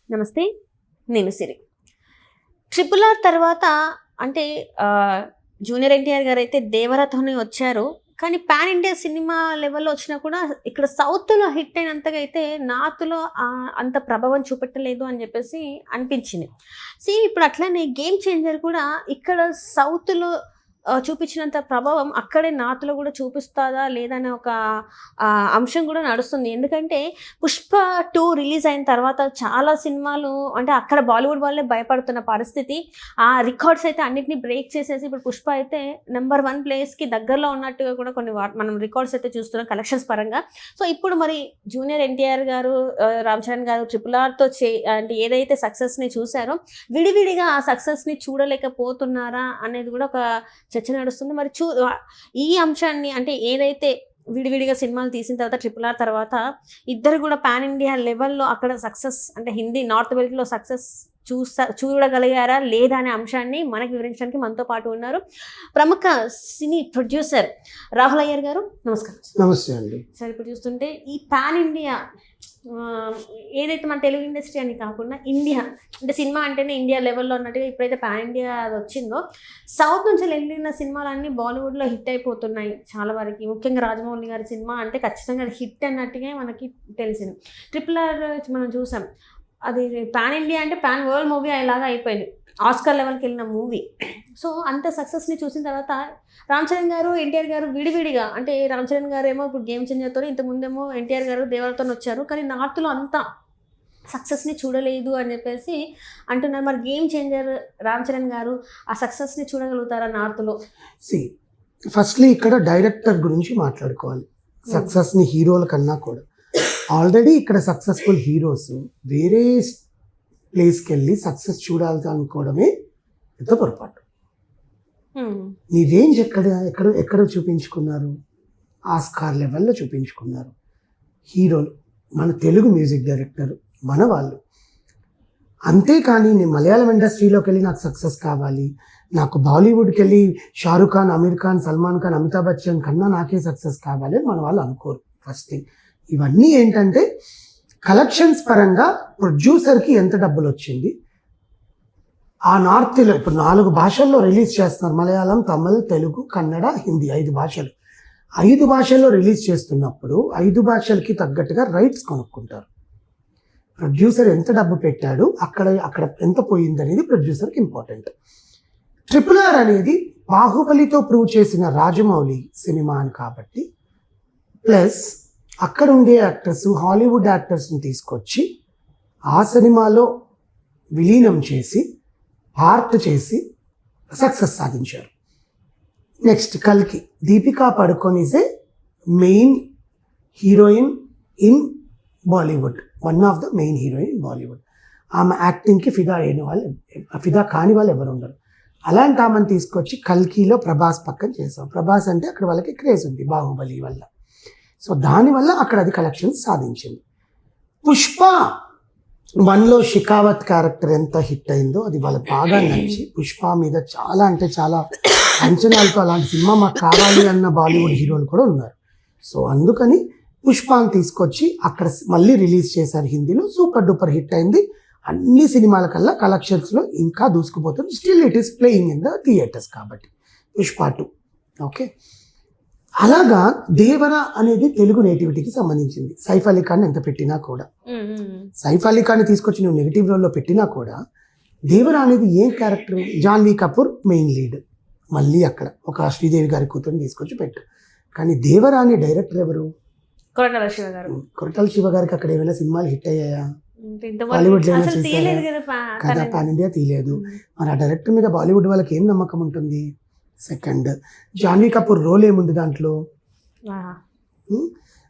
నమస్తే. నేను సిరి. 'Triple R' తర్వాత అంటే జూనియర్ ఎన్టీఆర్ గారైతే 'దేవరతోనే' వచ్చారు. కానీ పాన్ ఇండియా సినిమా లెవెల్‌లో వచ్చినా కూడా ఇక్కడ సౌత్‌లో హిట్ అయినంతగా అయితే నార్త్‌లో అంత ప్రభావం చూపెట్టలేదు అని చెప్పేసి అనిపించింది. ఇప్పుడు అట్లనే 'గేమ్ చేంజర్' కూడా ఇక్కడ సౌత్‌లో చూపించినంత ప్రభావం అక్కడే నార్త్‌లో కూడా చూపిస్తదా లేదా అనే ఒక అంశం కూడా నడుస్తుంది. ఎందుకంటే 'పుష్ప 2' రిలీజ్ అయిన తర్వాత చాలా సినిమాలు అంటే అక్కడ బాలీవుడ్ వాళ్ళే భయపడుతున్న పరిస్థితి. ఆ రికార్డ్స్ అయితే అన్నిటిని బ్రేక్ చేసేసి ఇప్పుడు 'పుష్ప' అయితే నెంబర్ 1 ప్లేస్‌కి దగ్గరలో ఉన్నట్టుగా కూడా కొన్ని మనం రికార్డ్స్ అయితే చూస్తున్నాం కలెక్షన్స్ పరంగా. సో ఇప్పుడు మరి జూనియర్ ఎన్టీఆర్ గారు, రామ్ చరణ్ గారు 'ట్రిపుల్ ఆర్'తో అంటే ఏదైతే సక్సెస్‌ని చూసారో విడివిడిగా ఆ సక్సెస్‌ని చూడలేకపోతున్నారా అనేది కూడా ఒక చర్చ నడుస్తుంది. మరి ఈ అంశాన్ని అంటే ఏదైతే విడివిడిగా సినిమాలు తీసిన తర్వాత 'ట్రిపుల్ ఆర్' తర్వాత ఇద్దరు కూడా పాన్ ఇండియా లెవెల్‌లో అక్కడ సక్సెస్ అంటే హిందీ నార్త్ బెల్ట్‌లో సక్సెస్ చూడగలిగారా లేదా అనే అంశాన్ని మనకు వివరించడానికి మనతో పాటు ఉన్నారు ప్రముఖ సినీ ప్రొడ్యూసర్ రాహుల్ అయ్యర్ గారు. నమస్కారం. నమస్తే అండి. సార్, ఇప్పుడు చూస్తుంటే ఈ పాన్ ఇండియా ఏదైతే మన తెలుగు ఇండస్ట్రీ అని కాకుండా ఇండియా అంటే సినిమా అంటేనే ఇండియా లెవెల్లో ఉన్నట్టుగా ఇప్పుడైతే పాన్ ఇండియా అది వచ్చిందో సౌత్ నుంచి వెళ్ళిన సినిమాలన్నీ బాలీవుడ్లో హిట్ అయిపోతున్నాయి చాలా వరకు. ముఖ్యంగా రాజమౌళి గారి సినిమా అంటే ఖచ్చితంగా హిట్ అన్నట్టుగా మనకి తెలిసింది. 'ట్రిపుల్ ఆర్' మనం చూసాం, అది పాన్ ఇండియా అంటే పాన్ వరల్డ్ మూవీ అలాగా అయిపోయింది, ఆస్కార్ లెవెల్కి వెళ్ళిన మూవీ. సో అంత సక్సెస్ని చూసిన తర్వాత రామ్ చరణ్ గారు, ఎన్టీఆర్ గారు విడివిడిగా అంటే రామ్ చరణ్ గారు ఏమో ఇప్పుడు 'గేమ్ చేంజర్'తో, ఇంతకుముందేమో ఎన్టీఆర్ గారు 'దేవరతో' వచ్చారు. కానీ నార్త్లో అంత సక్సెస్ని చూడలేదు అని చెప్పేసి అంటున్నారు. మరి 'గేమ్ చేంజర్' రామ్ చరణ్ గారు ఆ సక్సెస్ని చూడగలుగుతారా నార్త్లో? ఫస్ట్లీ ఇక్కడ డైరెక్టర్ గురించి మాట్లాడుకోవాలి. సక్సెస్ని హీరోల కన్నా కూడా ఆల్రెడీ ఇక్కడ సక్సెస్ఫుల్ హీరోస్ వేరే ప్లేస్కి వెళ్ళి సక్సెస్ చూడాలి అనుకోవడమే ఎంతో పొరపాటు. నీ రేంజ్ ఎక్కడ చూపించుకున్నారు? ఆస్కార్ లెవెల్లో చూపించుకున్నారు హీరోలు, మన తెలుగు మ్యూజిక్ డైరెక్టర్ మన వాళ్ళు. అంతేకాని నేను మలయాళం ఇండస్ట్రీలోకి వెళ్ళి నాకు సక్సెస్ కావాలి, నాకు బాలీవుడ్కి వెళ్ళి షారుఖ్ ఖాన్, అమీర్ ఖాన్, సల్మాన్ ఖాన్, అమితాబ్ బచ్చన్ కన్నా నాకే సక్సెస్ కావాలి అని మన వాళ్ళు అనుకోరు. ఫస్ట్ థింగ్, ఇవన్నీ ఏంటంటే కలెక్షన్స్ పరంగా ప్రొడ్యూసర్కి ఎంత డబ్బులు వచ్చింది, ఆ నార్త్లో ఇప్పుడు 4 భాషల్లో రిలీజ్ చేస్తున్నారు, మలయాళం, తమిళ్, తెలుగు, కన్నడ, హిందీ, 5 భాషలు. 5 భాషల్లో రిలీజ్ చేస్తున్నప్పుడు 5 భాషలకి తగ్గట్టుగా రైట్స్ కొనుక్కుంటారు. ప్రొడ్యూసర్ ఎంత డబ్బు పెట్టాడు, అక్కడ ఎంత పోయింది అనేది ప్రొడ్యూసర్కి ఇంపార్టెంట్. 'ట్రిపుల్ ఆర్' అనేది బాహుబలితో ప్రూవ్ చేసిన రాజమౌళి సినిమా అని కాబట్టి, ప్లస్ అక్కడ ఉండే యాక్టర్స్, హాలీవుడ్ యాక్టర్స్ని తీసుకొచ్చి ఆ సినిమాలో విలీనం చేసి ఆర్ట్ చేసి సక్సెస్ సాధించారు. నెక్స్ట్ 'కల్కి', Deepika Padukone is a main heroine in Bollywood, one of the main heroine in Bollywood. ఆమె యాక్టింగ్కి ఫిదా కాని వాళ్ళు ఎవరు ఉండరు. అలాంటి ఆమెను తీసుకొచ్చి 'కల్కిలో' ప్రభాస్ పక్కన చేసాం. ప్రభాస్ అంటే అక్కడ వాళ్ళకి క్రేజ్ ఉంది బాహుబలి వల్ల. సో దానివల్ల అక్కడ అది కలెక్షన్స్ సాధించింది. 'పుష్ప 1లో షికావత్ క్యారెక్టర్ ఎంత హిట్ అయిందో అది వాళ్ళకి బాగా నచ్చి 'పుష్ప' మీద చాలా అంటే చాలా అంచనాలతో అలాంటి సినిమా మాకు కావాలి అన్న బాలీవుడ్ హీరోలు కూడా ఉన్నారు. సో అందుకని 'పుష్పని' తీసుకొచ్చి అక్కడ మళ్ళీ రిలీజ్ చేశారు హిందీలో. సూపర్ డూపర్ హిట్ అయింది. అన్ని సినిమాల కల్లా కలెక్షన్స్లో ఇంకా దూసుకుపోతుంది. Still it is playing in the theatres కాబట్టి 'పుష్ప 2'. ఓకే, అలాగా 'దేవర' అనేది తెలుగు నేటివిటీకి సంబంధించింది. సైఫ్ అలీ ఖాన్ ఎంత పెట్టినా కూడా, సైఫ్ అలీ ఖాన్ తీసుకొచ్చి నువ్వు నెగిటివ్ రోల్లో పెట్టినా కూడా 'దేవర' అనేది ఏం character? Janhvi Kapoor main lead, మళ్ళీ అక్కడ ఒక శ్రీదేవి గారి కూతురుని తీసుకొచ్చి పెట్టు. కానీ 'దేవర' అనే డైరెక్టర్ ఎవరు? కొరటాల శివ గారికి అక్కడ ఏమైనా సినిమాలు హిట్ అయ్యాయా? బాలీవుడ్లో ఏమైనా చేశారా? కదా, పాన్ ఇండియా తీయలేదు. మరి ఆ డైరెక్టర్ మీద బాలీవుడ్ వాళ్ళకి ఏం నమ్మకం ఉంటుంది? సెకండ్, జాన్వీ కపూర్ రోల్ ఏముంది దాంట్లో?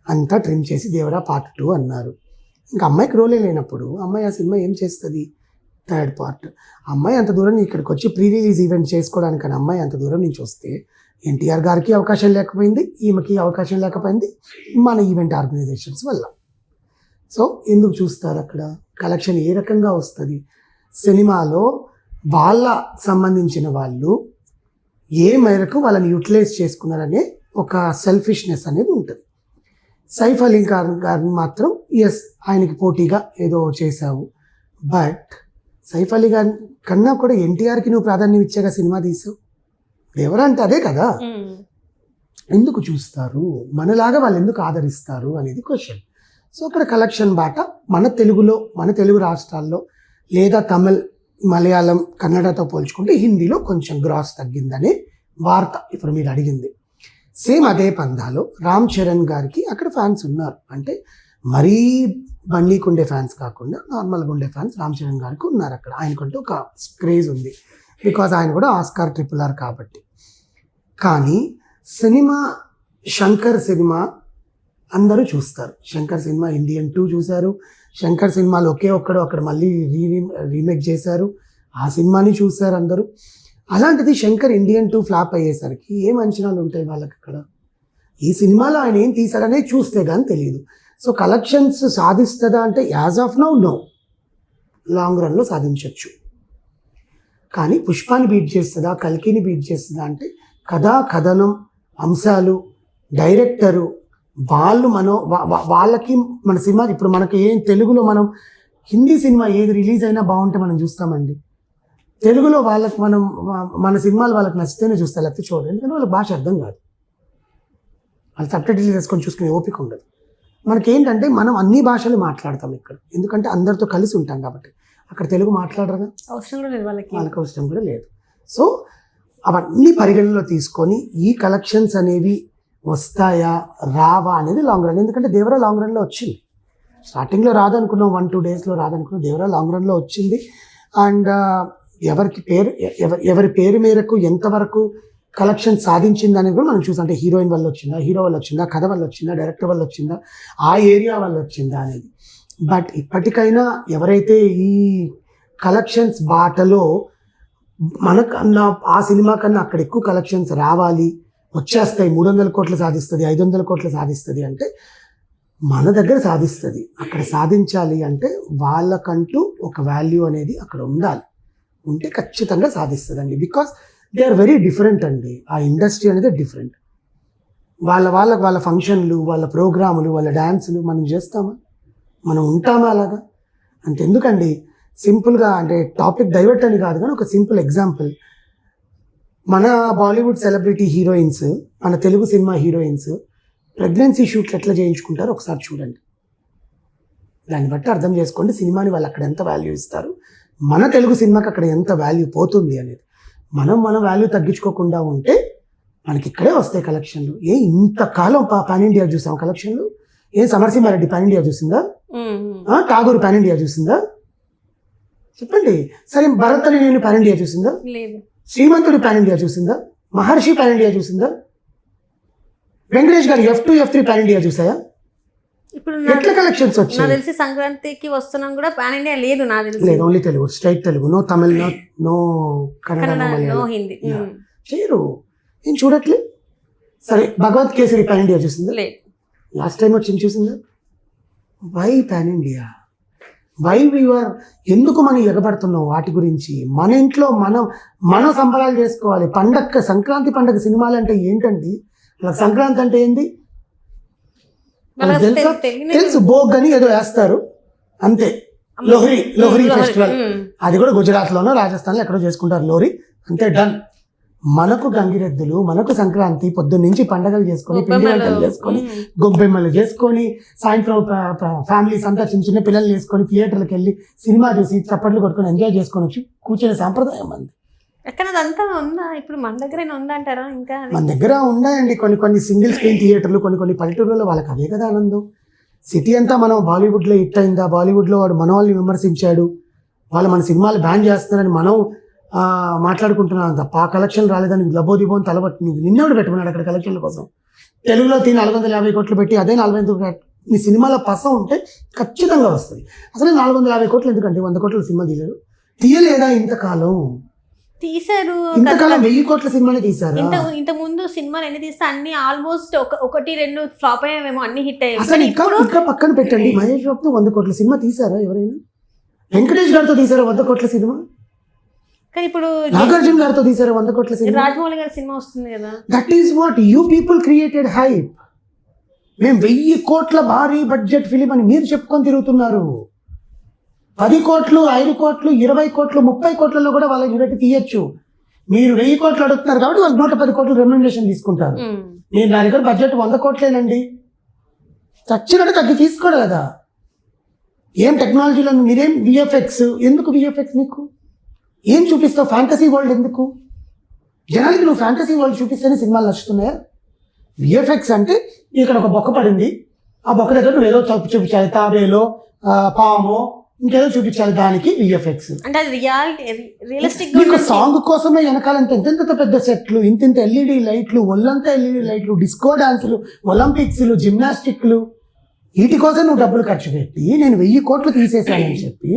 అంతా ట్రిమ్ చేసి 'దేవర పార్ట్ 2' అన్నారు. ఇంకా అమ్మాయికి రోలే లేనప్పుడు అమ్మాయి ఆ సినిమా ఏం చేస్తుంది? Third part. అమ్మాయి అంత దూరం ఇక్కడికి వచ్చి ప్రీ రిలీజ్ ఈవెంట్ చేసుకోవడానికి అమ్మాయి అంత దూరం నుంచి వస్తే ఎన్టీఆర్ గారికి అవకాశం లేకపోయింది, ఈమెకి అవకాశం లేకపోయింది మన ఈవెంట్ ఆర్గనైజేషన్స్ వల్ల. సో ఎందుకు చూస్తారు అక్కడ? కలెక్షన్ ఏ రకంగా వస్తుంది? సినిమాలో వాళ్ళ సంబంధించిన వాళ్ళు ఏ మేరకు వాళ్ళని యూటిలైజ్ చేసుకున్నారనే ఒక సెల్ఫిష్నెస్ అనేది ఉంటుంది. సైఫ్ అలీ ఖాన్ గారిని మాత్రం ఆయనకి పోటీగా ఏదో చేశావు, బట్ సైఫ్ అలీ ఖాన్ కన్నా కూడా ఎన్టీఆర్కి నువ్వు ప్రాధాన్యం ఇచ్చాక సినిమా తీసావు. దేవరా అంటే అదే కదా. ఎందుకు చూస్తారు, మనలాగా వాళ్ళు ఎందుకు ఆదరిస్తారు అనేది క్వశ్చన్. సో అక్కడ కలెక్షన్ బాట మన తెలుగులో, మన తెలుగు రాష్ట్రాల్లో లేదా తమిళ్, మలయాళం, కన్నడతో పోల్చుకుంటే హిందీలో కొంచెం గ్రాస్ తగ్గిందనే వార్త ఇప్పుడు మీరు అడిగింది. సేమ్ అదే పందాలో రామ్ చరణ్ గారికి అక్కడ ఫ్యాన్స్ ఉన్నారు. అంటే మరీ బన్నీకి ఉండే ఫ్యాన్స్ కాకుండా నార్మల్గా ఉండే ఫ్యాన్స్ రామ్ చరణ్ గారికి ఉన్నారు అక్కడ. ఆయనకంటూ ఒక క్రేజ్ ఉంది, బికాజ్ ఆయన కూడా ఆస్కార్ RRR కాబట్టి. కానీ సినిమా శంకర్ సినిమా అందరూ చూస్తారు. శంకర్ సినిమా ఇండియన్ 2 చూశారు. శంకర్ సినిమాలో ఒకే ఒక్కడు అక్కడ మళ్ళీ రీమేక్ చేశారు, ఆ సినిమాని చూశారు అందరూ. అలాంటిది శంకర్ ఇండియన్ 2 ఫ్లాప్ అయ్యేసరికి ఏం అంచనాలు ఉంటాయి వాళ్ళకి అక్కడ? ఈ సినిమాలో ఆయన ఏం తీశాడనే చూస్తే కానీ తెలియదు. సో కలెక్షన్స్ సాధిస్తుందా అంటే as of now no, long రన్లో సాధించవచ్చు. కానీ పుష్పాని బీట్ చేస్తుందా, కల్కిని బీట్ చేస్తుందా అంటే కథా కథనం, అంశాలు, డైరెక్టరు, వాళ్ళు వాళ్ళకి మన సినిమా ఇప్పుడు మనకి ఏం తెలుగులో మనం హిందీ సినిమా ఏది రిలీజ్ అయినా బాగుంటే మనం చూస్తామండి. తెలుగులో వాళ్ళకి మన సినిమాలు వాళ్ళకి నచ్చితేనే చూస్తారు, లేకపోతే చూడండి. ఎందుకంటే వాళ్ళకి భాష అర్థం కాదు, వాళ్ళు సబ్టైటిల్ చేసుకొని చూసుకునే ఓపిక ఉండదు. మనకేంటంటే మనం అన్ని భాషలు మాట్లాడతాం ఇక్కడ, ఎందుకంటే అందరితో కలిసి ఉంటాం కాబట్టి. అక్కడ తెలుగు మాట్లాడరుగా, అవసరం కూడా లేదు వాళ్ళకి అవసరం కూడా లేదు. సో అవన్నీ పరిగణనలో తీసుకొని ఈ కలెక్షన్స్ అనేవి వస్తాయా రావా అనేది లాంగ్ రన్. ఎందుకంటే దేవరా లాంగ్ రన్లో వచ్చింది. స్టార్టింగ్లో రాదనుకున్నాం, 1-2 డేస్లో రాదనుకున్నాం. దేవరా లాంగ్ రన్లో వచ్చింది. అండ్ ఎవరి పేరు మేరకు ఎంతవరకు కలెక్షన్ సాధించింది అనేది కూడా మనం చూసాం. అంటే హీరోయిన్ వల్ల వచ్చిందా, హీరో వల్ల వచ్చిందా, కథ వల్ల వచ్చిందా, డైరెక్టర్ వల్ల వచ్చిందా, ఆ ఏరియా వల్ల వచ్చిందా అనేది. బట్ ఇప్పటికైనా ఎవరైతే ఈ కలెక్షన్స్ బాటలో మనకన్నా ఆ సినిమా కన్నా అక్కడ ఎక్కువ కలెక్షన్స్ రావాలి, వచ్చేస్తాయి, 300 కోట్లు సాధిస్తుంది, 500 కోట్లు సాధిస్తుంది అంటే మన దగ్గర సాధిస్తుంది. అక్కడ సాధించాలి అంటే వాళ్ళకంటూ ఒక వాల్యూ అనేది అక్కడ ఉండాలి, ఉంటే ఖచ్చితంగా సాధిస్తుందండి. Because they are very different అండి. ఆ ఇండస్ట్రీ అనేది డిఫరెంట్. వాళ్ళ ఫంక్షన్లు, వాళ్ళ ప్రోగ్రాములు, వాళ్ళ డ్యాన్సులు మనం చేస్తామా, మనం ఉంటామా అలాగా? అంతెందుకండి, సింపుల్గా అంటే టాపిక్ డైవర్ట్ అని కాదు కానీ ఒక సింపుల్ ఎగ్జాంపుల్, మన బాలీవుడ్ సెలబ్రిటీ హీరోయిన్స్, మన తెలుగు సినిమా హీరోయిన్స్ ప్రెగ్నెన్సీ షూట్లు ఎట్లా చేయించుకుంటారో ఒకసారి చూడండి. దాన్ని బట్టి అర్థం చేసుకోండి సినిమాని వాళ్ళు అక్కడ ఎంత వాల్యూ ఇస్తారు, మన తెలుగు సినిమాకి అక్కడ ఎంత వాల్యూ పోతుంది అనేది. మన వాల్యూ తగ్గించుకోకుండా ఉంటే మనకి ఇక్కడే వస్తాయి కలెక్షన్లు. ఇంతకాలం పాన్ ఇండియా చూసాం కలెక్షన్లు. సమరసింహారెడ్డి పాన్ ఇండియా చూసిందా? ఠాగూర్ పాన్ ఇండియా చూసిందా? చెప్పండి. సరే, భరత్ అని నేను పాన్ ఇండియా చూసిందా? శ్రీమంతుడు పాన్ ఇండియా చూసిందా? మహర్షి పాన్ ఇండియా చూసిందా? వెంకటేష్ గారు F2, F3 పాన్ ఇండియా చూసాయా? ఇప్పుడు ఎట్లా కలెక్షన్స్ వచ్చాయి? నాకు తెలిసి సంక్రాంతికి వస్తున్నాం కూడా పాన్ ఇండియా లేదు, నాకు తెలిసి లేదు. Only Telugu, straight Telugu, no Tamil, no Kannada, no Hindi చేయరు. నేను చూడట్లే. సరే, భగవత్ కేసరి పాన్ ఇండియా చూసిందా? లేదు. లాస్ట్ టైం వచ్చింది చూసిందా? Why pan India? Why we ఎందుకు మనం ఎగబడుతున్నాం వాటి గురించి? మన ఇంట్లో మనం సంబరాలు చేసుకోవాలి. సంక్రాంతి పండగ సినిమాలు అంటే ఏంటండి? సంక్రాంతి అంటే ఏంటి తెలుసు, భోగ్ అని ఏదో వేస్తారు అంతే. లోహ్రీ ఫెస్టివల్, అది కూడా గుజరాత్లోనో రాజస్థాన్లో ఎక్కడో చేసుకుంటారు లోహ్రీ, అంతే, డన్. మనకు గంగిరెద్దులు, మనకు సంక్రాంతి, పొద్దున్న నుంచి పండగలు చేసుకొని, పిండి వంటలు చేసుకొని, గొబ్బెమ్మలు చేసుకొని, సాయంత్రం ఫ్యామిలీస్ అంతా చిన్న చిన్న పిల్లలు చేసుకొని థియేటర్లకు వెళ్ళి సినిమా చూసి చప్పట్లు కొట్టుకొని ఎంజాయ్ చేసుకొని వచ్చి కూర్చునే సాంప్రదాయం అంది. ఎక్కడ అదంతా ఉందా? ఇప్పుడు మన దగ్గర ఉందంటారా? ఇంకా మన దగ్గర ఉన్నాయండి కొన్ని సింగిల్ స్క్రీన్ థియేటర్లు, కొన్ని పల్లెటూరులో. వాళ్ళకి అదే కదా ఆనందం. సిటీ అంతా మనం బాలీవుడ్లో హిట్ అయిందా, బాలీవుడ్లో వాడు మన వాళ్ళని విమర్శించాడు, వాళ్ళు మన సినిమాలు బ్యాన్ చేస్తున్నారని మనం మాట్లాడుకుంటున్నాను తప్ప ఆ కలెక్షన్ రాలేదని లబోదిబోని తలబట్టి నిన్నోడు పెట్టుకున్నాడు అక్కడ కలెక్షన్ల కోసం. తెలుగులో 450 కోట్లు పెట్టి అదే 45 నీ సినిమాలో పసం ఉంటే ఖచ్చితంగా వస్తుంది. అసలు 450 కోట్లు ఎందుకంటే 100 కోట్ల సినిమా తీయలేదా? ఇంతకాలం తీశారు, ఇంతకాలం 1000 కోట్ల సినిమానే తీశారు. ఇంత ముందు సినిమాలు ఎన్ని తీస్తే అన్ని ఆల్మోస్ట్ 1-2 ఫ్లాప్ అయ్యామేమో, అన్ని హిట్ అయ్యాయి. అసలు ఇంకా పక్కన పెట్టండి, మహేష్ బాబుతో 100 కోట్ల సినిమా తీసారా ఎవరైనా? వెంకటేష్ గారితో తీసారా 100 కోట్ల సినిమా? కానీ ఇప్పుడు నాగార్జున గారితో తీసారా 100 కోట్ల సినిమా? రాజమౌళి గారి సినిమా వస్తుంది కదా. That is what you people created hype. మేము 1000 కోట్ల భారీ బడ్జెట్ ఫిలిం అని మీరు చెప్పుకొని తిరుగుతున్నారు. 10 కోట్లు 5 కోట్లు 20 కోట్లు 30 కోట్లలో కూడా వాళ్ళకి పెట్టి తీయచ్చు. మీరు 1000 కోట్లు అడుగుతున్నారు కాబట్టి వాళ్ళు 110 కోట్లు రెమ్యునరేషన్ తీసుకుంటారు. నేను నా దగ్గర బడ్జెట్ 100 కోట్లేనండి, చచ్చినట్టు తగ్గి తీసుకోడు కదా. ఏం టెక్నాలజీలో మీరేం విఎఫ్ఎక్స్ ఎందుకు? విఎఫ్ఎక్స్ నీకు ఏం చూపిస్తావు? ఫ్యాంటసీ వరల్డ్ ఎందుకు? జనాలకి నువ్వు ఫ్యాంటసీ వరల్డ్ చూపిస్తేనే సినిమాలు నచ్చుతున్నాయా? విఎఫ్ఎక్స్ అంటే ఇక్కడ ఒక బొక్క పడింది, ఆ బొక్క దగ్గర నువ్వు ఏదో చూపించాలి, తాబేలో పామో ఇంకేదో చూపించాలి, దానికి విఎఫ్ఎక్స్. అంటే అది రియలిస్టిక్ నీకు సాంగ్ కోసమే వెనకాలంటే ఎంత పెద్ద సెట్లు, ఇంత ఎల్ఈడి లైట్లు, ఒళ్ళంతా ఎల్ఈడి లైట్లు, డిస్కో డాన్సులు, ఒలింపిక్స్లు, జిమ్నాస్టిక్లు, వీటి కోసం నువ్వు డబ్బులు ఖర్చు పెట్టి నేను 1000 కోట్లు తీసేసానని చెప్పి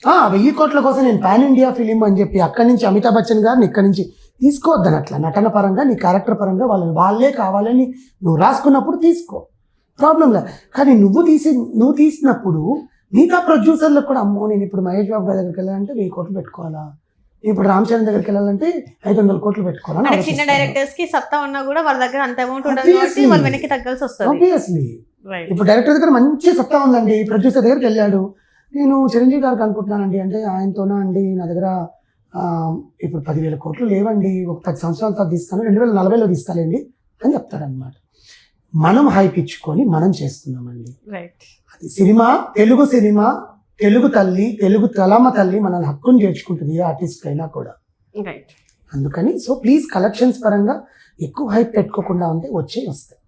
1000 కోట్ల కోసం నేను పాన్ ఇండియా ఫిలిం అని చెప్పి అక్కడి నుంచి అమితాబ్ బచ్చన్ గారిని ఇక్కడి నుంచి తీసుకోవద్దని, అట్లా నటన పరంగా నీ క్యారెక్టర్ పరంగా వాళ్ళే కావాలని నువ్వు రాసుకున్నప్పుడు తీసుకో, ప్రాబ్లం లేదు. కానీ నువ్వు తీసినప్పుడు మిగతా ప్రొడ్యూసర్లకు కూడా అమ్మో నేను ఇప్పుడు మహేష్ బాబు గారి దగ్గరికి వెళ్ళాలంటే 1000 కోట్లు పెట్టుకోవాలా, ఇప్పుడు రామ్ చరణ్ దగ్గరికి వెళ్ళాలంటే 500 కోట్లు పెట్టుకోవాలా. చిన్న డైరెక్టర్స్ కి సత్తా ఉన్నా కూడా వాళ్ళ దగ్గర అంత అమౌంట్ ఉండదు కాబట్టి వాళ్ళు వెనక్కి తగ్గాల్సి వస్తుంది. ఆబ్వియస్లీ ఇప్పుడు డైరెక్టర్ దగ్గర మంచి సత్తా ఉందండి, ప్రొడ్యూసర్ దగ్గరికి వెళ్ళాడు, నేను చిరంజీవి గారికి అనుకుంటున్నానండి అంటే ఆయనతోనా అండి నా దగ్గర ఇప్పుడు 10,000 కోట్లు లేవండి, ఒక 10 సంవత్సరాల తర్వాత తీస్తాను, 2040లో తీస్తానండి అని చెప్తాడనమాట. మనం హైప్ ఇచ్చుకొని మనం చేస్తున్నామండి. అది సినిమా, తెలుగు తల్లి, తెలుగు తలమ్మ తల్లి మనల్ని హక్కును చేర్చుకుంటుంది ఏ ఆర్టిస్ట్ అయినా కూడా. అందుకని సో ప్లీజ్ కలెక్షన్స్ పరంగా ఎక్కువ హైప్ పెట్టుకోకుండా ఉంటే వస్తాయి.